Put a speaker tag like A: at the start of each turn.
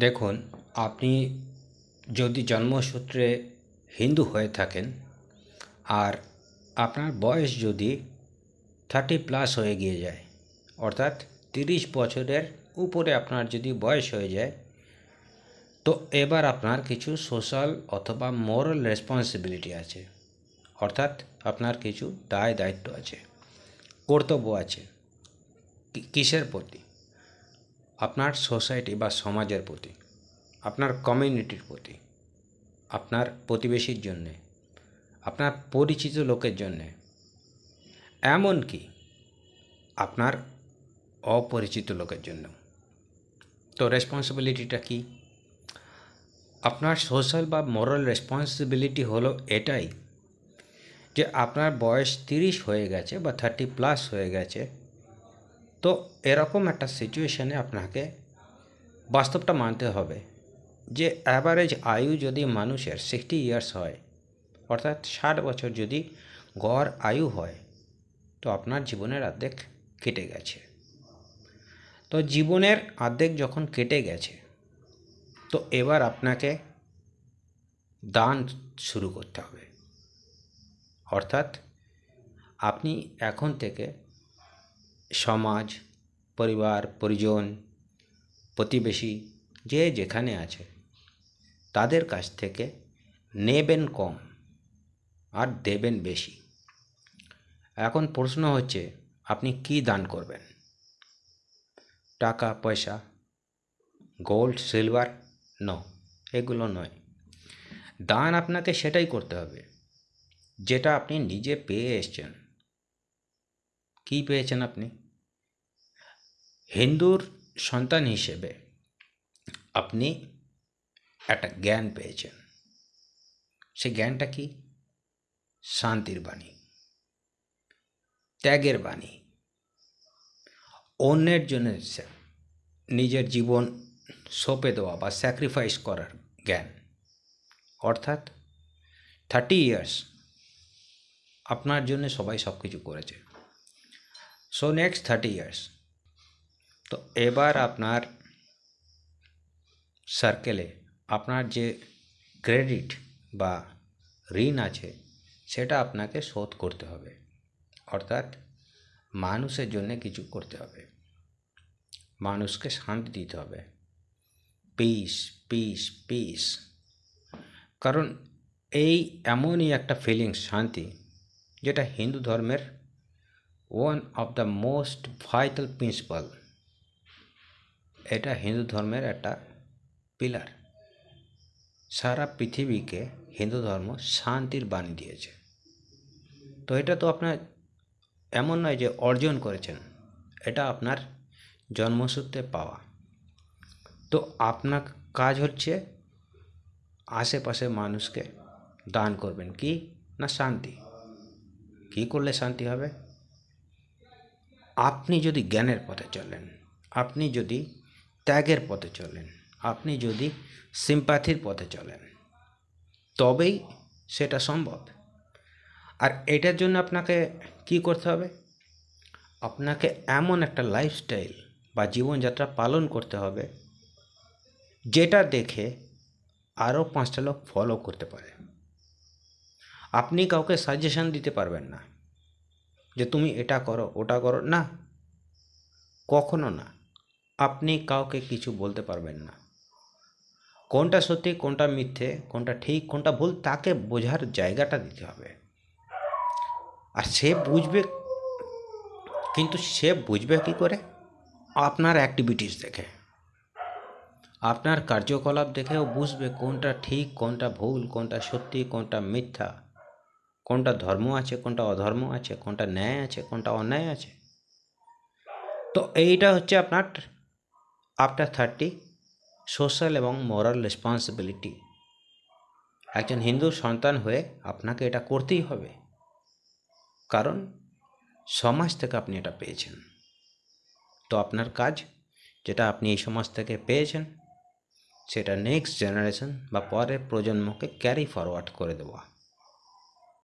A: দেখুন, আপনি যদি জন্মসূত্রে হিন্দু হয়ে থাকেন আর আপনার বয়স যদি 30+ হয়ে গিয়ে যায়, অর্থাৎ 30 বছরের উপরে আপনার যদি বয়স হয়ে যায়, তো এবার আপনার কিছু সোশ্যাল অথবা মোরাল রেসপন্সিবিলিটি আছে। অর্থাৎ আপনার কিছু দায় দায়িত্ব আছে, কর্তব্য আছে। কিসের প্রতি? আপনার সোসাইটি বা সমাজের প্রতি, আপনার কমিউনিটির প্রতি, আপনার প্রতিবেশীর জন্যে, আপনার পরিচিত লোকের জন্যে, এমনকি আপনার অপরিচিত লোকের জন্য। তো রেসপন্সিবিলিটিটা কি? আপনার সোশ্যাল বা মোরাল রেসপন্সিবিলিটি হলো এটাই যে আপনার বয়স 30 হয়ে গেছে বা 30+ হয়ে গেছে, তো এরকম একটা সিচুয়েশানে আপনাকে বাস্তবটা মানতে হবে যে অ্যাভারেজ আয়ু যদি মানুষের 60 ইয়ার্স হয়, অর্থাৎ 60 বছর যদি গড় আয়ু হয়, তো আপনার জীবনের অর্ধেক কেটে গেছে। তো জীবনের অর্ধেক যখন কেটে গেছে, তো এবার আপনাকে দান শুরু করতে হবে। অর্থাৎ আপনি এখন থেকে সমাজ, পরিবার, পরিজন, প্রতিবেশী যে যেখানে আছে তাদের কাছ থেকে নেবেন কম আর দেবেন বেশি। এখন প্রশ্ন হচ্ছে, আপনি কি দান করবেন? টাকা পয়সা, গোল্ড, সিলভার? নো, এগুলো নয়। দান আপনাকে সেটাই করতে হবে যেটা আপনি নিজে পেয়ে এসছেন। কি পেয়েছেন আপনি? হিন্দুর সন্তান হিসেবে আপনি একটা জ্ঞান পেয়েছেন। সেই জ্ঞানটা কি? শান্তির বাণী, ত্যাগের বাণী, অন্যের জন্য নিজের জীবন সঁপে দেওয়া বা স্যাক্রিফাইস করার জ্ঞান। অর্থাৎ 30 ইয়ার্স আপনার জন্য সবাই সব কিছু করেছে। সো নেক্সট 30 ইয়ার্স, তো এবার আপনার সার্কেলে আপনার যে ক্রেডিট বা ঋণ আছে সেটা আপনাকে শোধ করতে হবে। অর্থাৎ মানুষের জন্য কিছু করতে হবে, মানুষকে শান্তি দিতে হবে। Piece, piece, piece. কারণ এই এমনই একটা ফিলিংস, শান্তি, যেটা হিন্দু ধর্মের one of the most vital principal. এটা হিন্দু ধর্মের একটা পিলার। সারা পৃথিবীকে হিন্দু ধর্ম শান্তির বাণী দিয়েছে। তো এটা তো আপনার এমন নয় যে অর্জন করেছেন, এটা আপনার জন্মসূত্রে পাওয়া। তো আপনার কাজ হচ্ছে আশেপাশে মানুষকে দান করবেন। কি না? শান্তি। কি করলে শান্তি হবে? আপনি যদি জ্ঞানের পথে চলেন, আপনি যদি ত্যাগের পথে চলেন, আপনি যদি সিম্প্যাথির পথে চলেন, তবেই সেটা সম্ভব। আর এটার জন্য আপনাকে কি করতে হবে? আপনাকে এমন একটা লাইফস্টাইল বা জীবনযাত্রা পালন করতে হবে যেটা দেখে আরও 5টা লোক ফলো করতে পারে। আপনি কাউকে সাজেশন দিতে পারবেন না যে তুমি এটা করো, ওটা করো, না, কখনো না। আপনি কাউকে কিছু বলতে পারবেন না। কোনটা সত্যি, কোনটা মিথ্যে, কোনটা ঠিক, কোনটা ভুল, তাকে বোঝার জায়গাটা দিতে হবে। আর সে বুঝবে, কিন্তু সে বুঝবে কী করে? আপনার অ্যাক্টিভিটিস দেখে, আপনার কার্যকলাপ দেখেও বুঝবে কোনটা ঠিক, কোনটা ভুল, কোনটা সত্যি, কোনটা মিথ্যা, কোনটা ধর্ম আছে, কোনটা অধর্ম আছে, কোনটা ন্যায় আছে, কোনটা অন্যায় আছে। তো এইটা হচ্ছে আপনার আফটার 30 সোশ্যাল এবং মোরাল রেসপন্সিবিলিটি। একজন হিন্দু সন্তান হয়ে আপনাকে এটা করতেই হবে, কারণ সমাজ থেকে আপনি এটা পেয়েছেন। তো আপনার কাজ, যেটা আপনি এই সমাজ থেকে পেয়েছেন, সেটা নেক্সট জেনারেশন বা পরের প্রজন্মকে ক্যারি ফরওয়ার্ড করে দেওয়া।